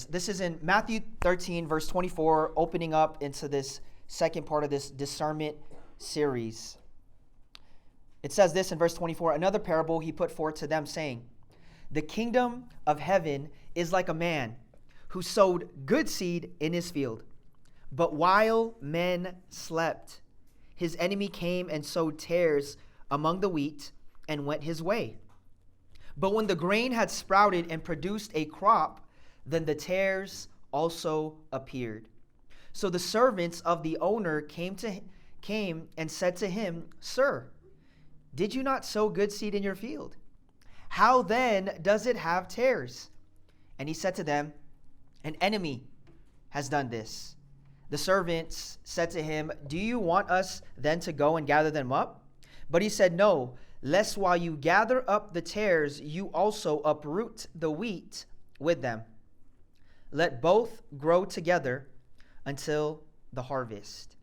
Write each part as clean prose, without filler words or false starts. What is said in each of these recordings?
this. This is in Matthew 13, verse 24, opening up into this second part of this discernment series. It says this in verse 24, another parable he put forth to them, saying, the kingdom of heaven is like a man who sowed good seed in his field. But while men slept, his enemy came and sowed tares among the wheat and went his way. But when the grain had sprouted and produced a crop, then the tares also appeared. So the servants of the owner came and said to him, Sir, did you not sow good seed in your field? How then does it have tares? And he said to them, an enemy has done this. The servants said to him, do you want us then to go and gather them up? But he said, no, lest while you gather up the tares, you also uproot the wheat with them. Let both grow together until the harvest.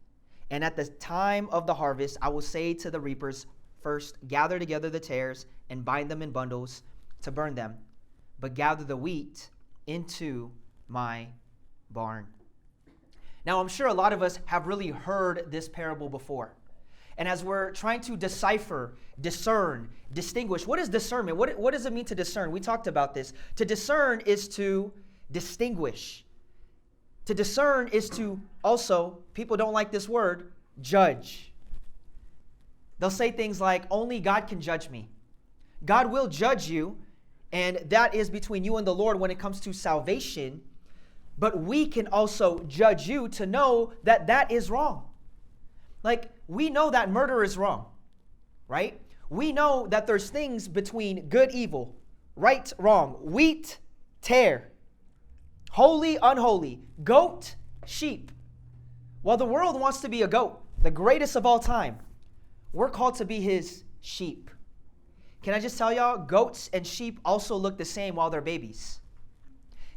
And at the time of the harvest, I will say to the reapers, first, gather together the tares and bind them in bundles to burn them, but gather the wheat into my barn. Now, I'm sure a lot of us have really heard this parable before. And as we're trying to decipher, discern, distinguish, what is discernment? What does it mean to discern? We talked about this. To discern is to distinguish. To discern is to also, people don't like this word, judge. They'll say things like, only God can judge me. God will judge you, and that is between you and the Lord when it comes to salvation. But we can also judge you to know that that is wrong. Like, we know that murder is wrong, right? We know that there's things between good, evil, right, wrong, wheat, tare, holy, unholy, goat, sheep. Well, the world wants to be a goat, the greatest of all time. We're called to be his sheep. Can I just tell y'all, goats and sheep also look the same while they're babies.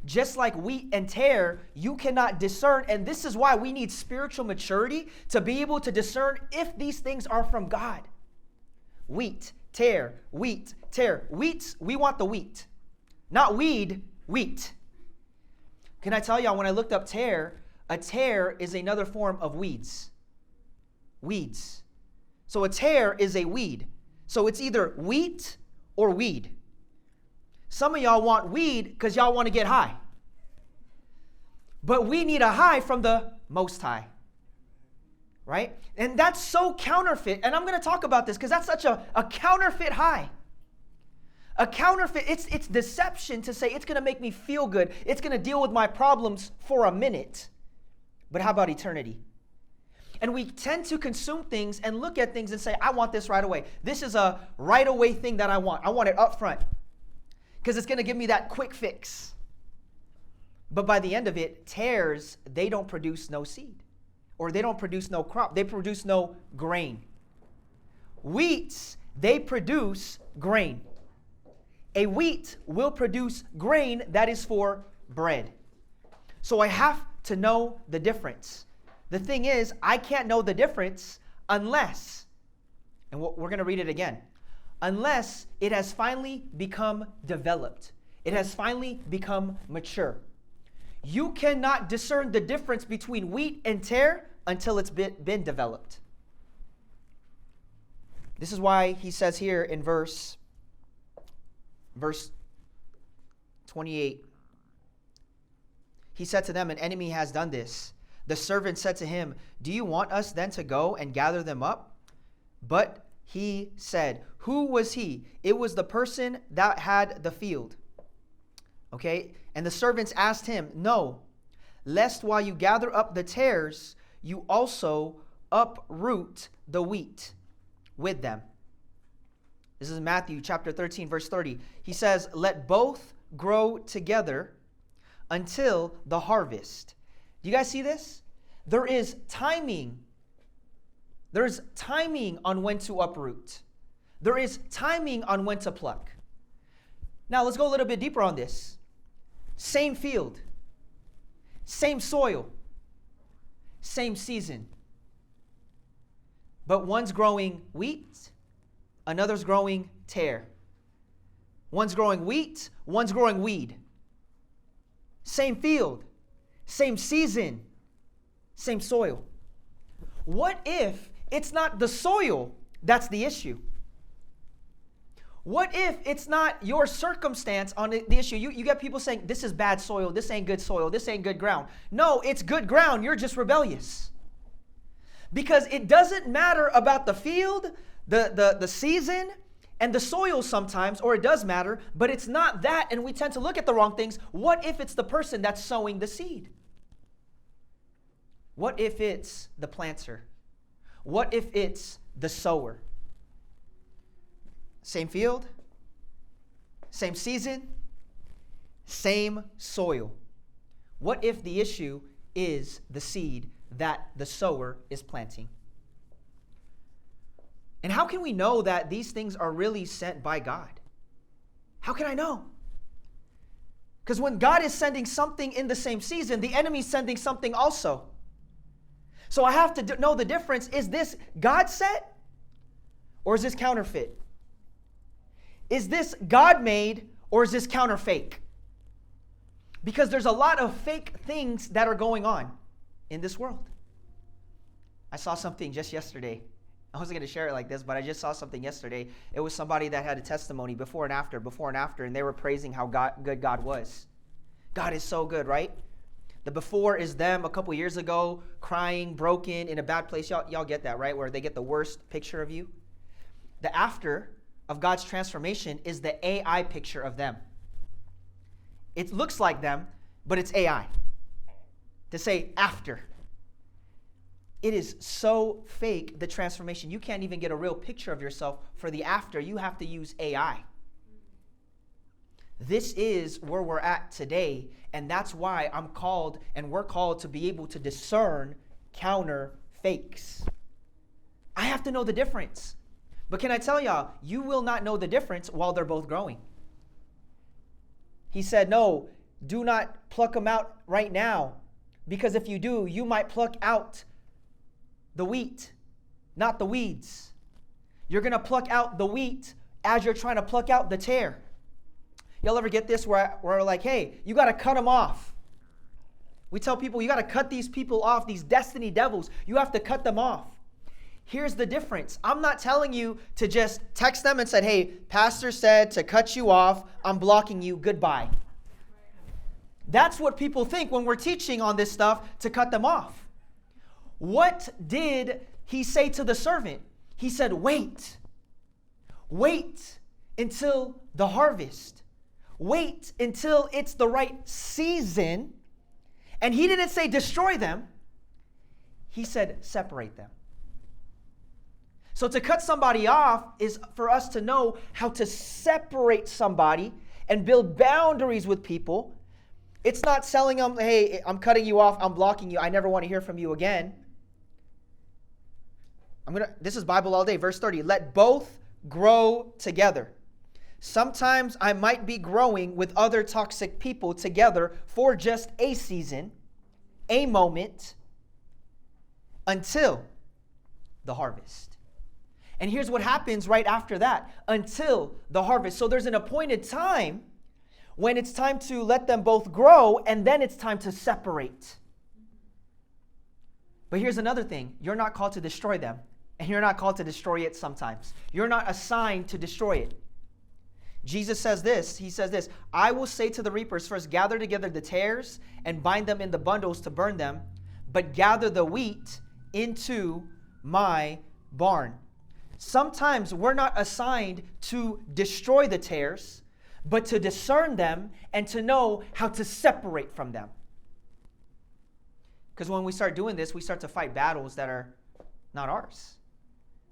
Just like wheat and tare, you cannot discern, and this is why we need spiritual maturity to be able to discern if these things are from God. Wheat, tare, wheat, tare. Wheats, we want the wheat. Not weed, wheat. Can I tell y'all, when I looked up tare, a tare is another form of weeds. Weeds. So a tare is a weed. So it's either wheat or weed. Some of y'all want weed because y'all want to get high. But we need a high from the Most High. Right? And that's so counterfeit. And I'm going to talk about this because that's such a counterfeit high. A counterfeit, it's deception to say it's going to make me feel good. It's going to deal with my problems for a minute. But how about eternity? And we tend to consume things and look at things and say, I want this right away. This is a right away thing that I want. I want it up front because it's going to give me that quick fix. But by the end of it, tares, they don't produce no seed, or they don't produce no crop. They produce no grain. Wheats, they produce grain. A wheat will produce grain that is for bread. So I have to know the difference. The thing is, I can't know the difference unless, and we're going to read it again, unless it has finally become developed. It has finally become mature. You cannot discern the difference between wheat and tare until it's been developed. This is why he says here in verse 28, he said to them, an enemy has done this. The servant said to him, do you want us then to go and gather them up? But he said, who was he? It was the person that had the field. Okay, and the servants asked him, no, lest while you gather up the tares, you also uproot the wheat with them. This is Matthew chapter 13, verse 30. He says, let both grow together until the harvest. Do you guys see this? There is timing. There's timing on when to uproot. There is timing on when to pluck. Now let's go a little bit deeper on this. Same field, same soil, same season. But one's growing wheat, another's growing tare. One's growing wheat, one's growing weed. same field, same season, same soil. What if it's not the soil that's the issue? What if it's not your circumstance on the issue? You get people saying, this is bad soil, this ain't good soil, this ain't good ground. No, it's good ground, you're just rebellious. Because it doesn't matter about the field, the season, and the soil sometimes, or it does matter, but it's not that, and we tend to look at the wrong things. What if it's the person that's sowing the seed? What if it's the planter? What if it's the sower? Same field, same season, same soil. What if the issue is the seed that the sower is planting? And how can we know that these things are really sent by God? How can I know? Because when God is sending something in the same season, the enemy is sending something also. So I have to know the difference. Is this God sent or is this counterfeit? Is this God made or is this counterfeit? Because there's a lot of fake things that are going on in this world. I saw something just yesterday. I wasn't going to share it like this, but I just saw something yesterday. It was somebody that had a testimony before and after, and they were praising how good God was. God is so good, right? The before is them a couple years ago, crying, broken, in a bad place. Y'all get that, right? Where they get the worst picture of you. The after of God's transformation is the AI picture of them. It looks like them, but it's AI. To say after. It is so fake, the transformation. You can't even get a real picture of yourself for the after. You have to use AI. This is where we're at today, and that's why I'm called and we're called to be able to discern counter fakes. I have to know the difference. But can I tell y'all, you will not know the difference while they're both growing. He said, no, do not pluck them out right now, because if you do, you might pluck out the wheat, not the weeds. You're going to pluck out the wheat as you're trying to pluck out the tare. Y'all ever get this where we're like, hey, you got to cut them off. We tell people, you got to cut these people off, these destiny devils. You have to cut them off. Here's the difference. I'm not telling you to just text them and say, hey, pastor said to cut you off. I'm blocking you. Goodbye. That's what people think when we're teaching on this stuff, to cut them off. What did he say to the servant? He said, wait. Wait until the harvest. Wait until it's the right season. And he didn't say destroy them. He said separate them. So to cut somebody off is for us to know how to separate somebody and build boundaries with people. It's not telling them, hey, I'm cutting you off, I'm blocking you, I never want to hear from you again. This is Bible all day, verse 30. Let both grow together. Sometimes I might be growing with other toxic people together for just a season, a moment, until the harvest. And here's what happens right after that, until the harvest. So there's an appointed time when it's time to let them both grow, and then it's time to separate. But here's another thing. You're not called to destroy them, and you're not called to destroy it sometimes. You're not assigned to destroy it. Jesus says this, he says this, I will say to the reapers, first gather together the tares and bind them in the bundles to burn them, but gather the wheat into my barn. Sometimes we're not assigned to destroy the tares, but to discern them and to know how to separate from them. Because when we start doing this, we start to fight battles that are not ours.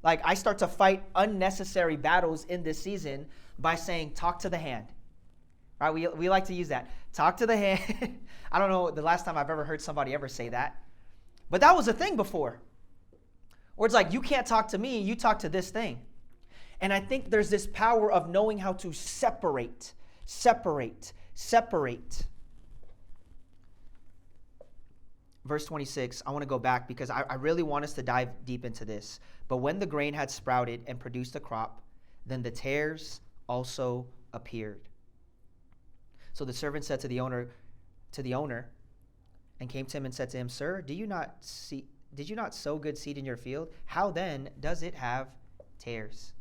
Like I start to fight unnecessary battles in this season by saying, talk to the hand. Right? We like to use that. Talk to the hand. I don't know the last time I've ever heard somebody ever say that. But that was a thing before. Or it's like, you can't talk to me, you talk to this thing. And I think there's this power of knowing how to separate. Verse 26, I want to go back because I really want us to dive deep into this. But when the grain had sprouted and produced a crop, then the tares also appeared. So the servant said to the owner, to the owner and came to him and said to him, Sir, did you not sow good seed in your field? How then does it have tares?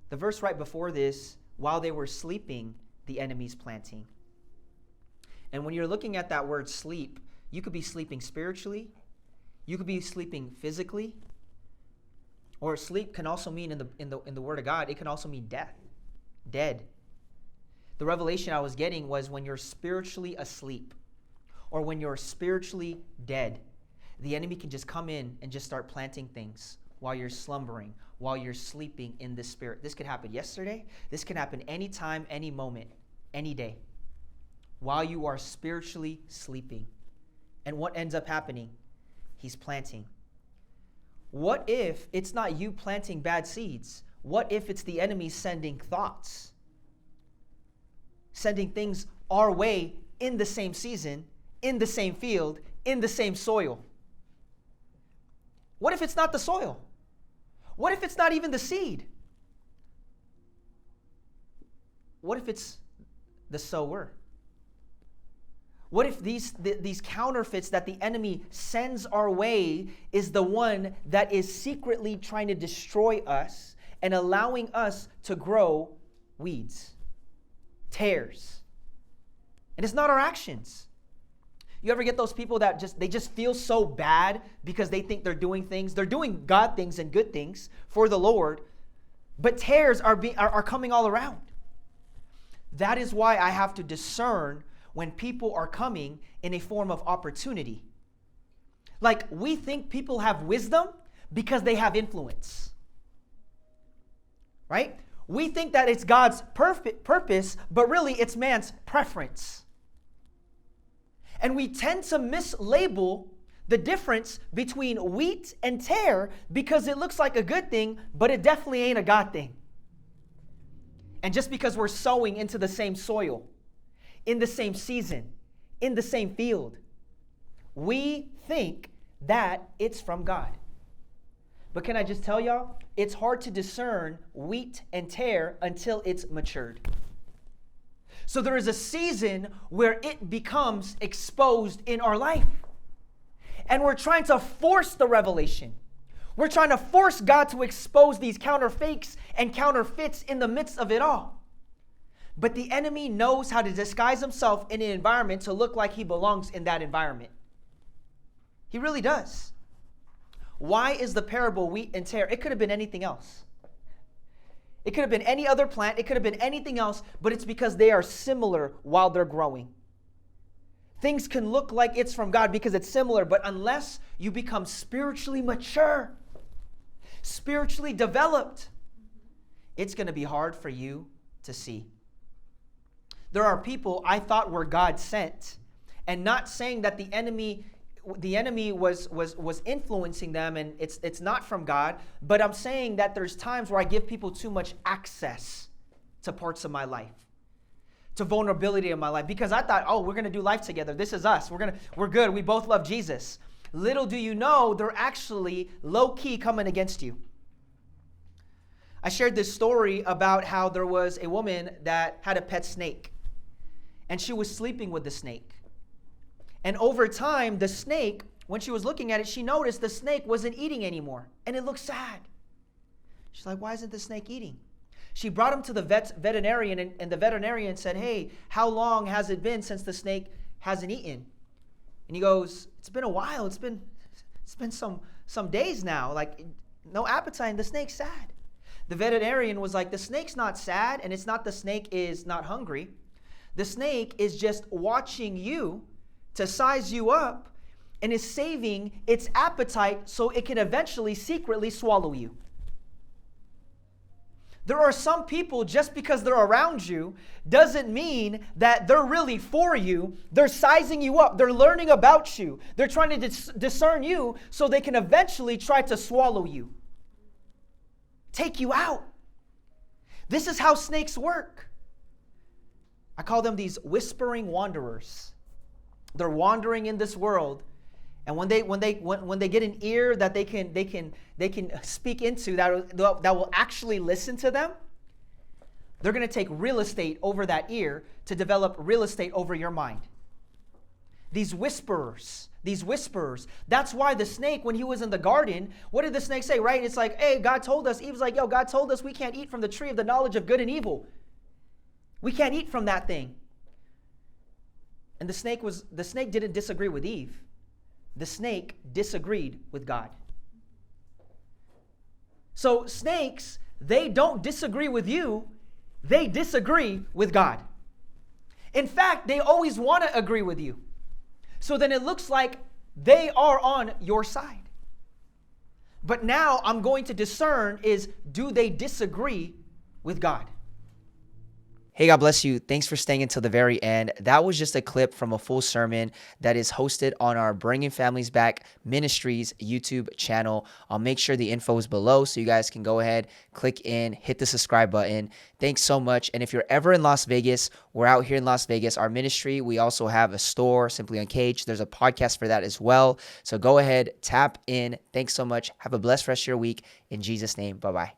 The verse right before this, while they were sleeping, the enemy's planting. And when you're looking at that word sleep, you could be sleeping spiritually, you could be sleeping physically, or sleep can also mean in the Word of God, it can also mean death, dead. The revelation I was getting was when you're spiritually asleep or when you're spiritually dead, the enemy can just come in and just start planting things while you're slumbering, while you're sleeping in the spirit. This could happen yesterday. This can happen anytime, any moment, any day, while you are spiritually sleeping. And what ends up happening? He's planting. What if it's not you planting bad seeds? What if it's the enemy sending thoughts? Sending things our way in the same season, in the same field, in the same soil? What if it's not the soil? What if it's not even the seed? What if it's the sower? What if these counterfeits that the enemy sends our way is the one that is secretly trying to destroy us and allowing us to grow weeds, tares? And it's not our actions. You ever get those people that just feel so bad because they think they're doing things, they're doing God things and good things for the Lord, but tares are coming all around. That is why I have to discern when people are coming in a form of opportunity. Like, we think people have wisdom because they have influence, right? We think that it's God's perfect purpose, but really it's man's preference. And we tend to mislabel the difference between wheat and tare because it looks like a good thing, but it definitely ain't a God thing. And just because we're sowing into the same soil, in the same season, in the same field, we think that it's from God. But can I just tell y'all, it's hard to discern wheat and tare until it's matured. So there is a season where it becomes exposed in our life. And we're trying to force the revelation. We're trying to force God to expose these counterfeits and counterfeits in the midst of it all. But the enemy knows how to disguise himself in an environment to look like he belongs in that environment. He really does. Why is the parable wheat and tare? It could have been anything else. It could have been any other plant. It could have been anything else, but it's because they are similar while they're growing. Things can look like it's from God because it's similar, but unless you become spiritually mature, spiritually developed, it's going to be hard for you to see. There are people I thought were God sent, and not saying that the enemy was influencing them and it's not from God, but I'm saying that there's times where I give people too much access to parts of my life, to vulnerability in my life, because I thought, oh, we're going to do life together. This is us. We're good. We both love Jesus. Little do you know, they're actually low-key coming against you. I shared this story about how there was a woman that had a pet snake, and she was sleeping with the snake. And over time, the snake, when she was looking at it, she noticed the snake wasn't eating anymore, and it looked sad. She's like, why isn't the snake eating? She brought him to the veterinarian, and the veterinarian said, hey, how long has it been since the snake hasn't eaten? And he goes, it's been a while. It's been some days now, like no appetite, and the snake's sad. The veterinarian was like, the snake's not sad, and it's not the snake is not hungry. The snake is just watching you to size you up and is saving its appetite so it can eventually secretly swallow you. There are some people, just because they're around you doesn't mean that they're really for you. They're sizing you up. They're learning about you. They're trying to discern you so they can eventually try to swallow you, take you out. This is how snakes work. I call them these whispering wanderers. They're wandering in this world, and when they get an ear that they can speak into, that will actually listen to them, they're going to take real estate over that ear to develop real estate over your mind. These whisperers. That's why the snake, when he was in the garden, what did the snake say, right? It's like, hey, God told us. Eve's like, yo, God told us we can't eat from the tree of the knowledge of good and evil. We can't eat from that thing. And the snake didn't disagree with Eve. The snake disagreed with God. So snakes, they don't disagree with you. They disagree with God. In fact, they always want to agree with you. So then it looks like they are on your side. But now I'm going to discern is, do they disagree with God? Hey, God bless you. Thanks for staying until the very end. That was just a clip from a full sermon that is hosted on our Bringing Families Back Ministries YouTube channel. I'll make sure the info is below so you guys can go ahead, click in, hit the subscribe button. Thanks so much. And if you're ever in Las Vegas, we're out here in Las Vegas. Our ministry, we also have a store, Simply Uncaged. There's a podcast for that as well. So go ahead, tap in. Thanks so much. Have a blessed rest of your week. In Jesus' name, bye-bye.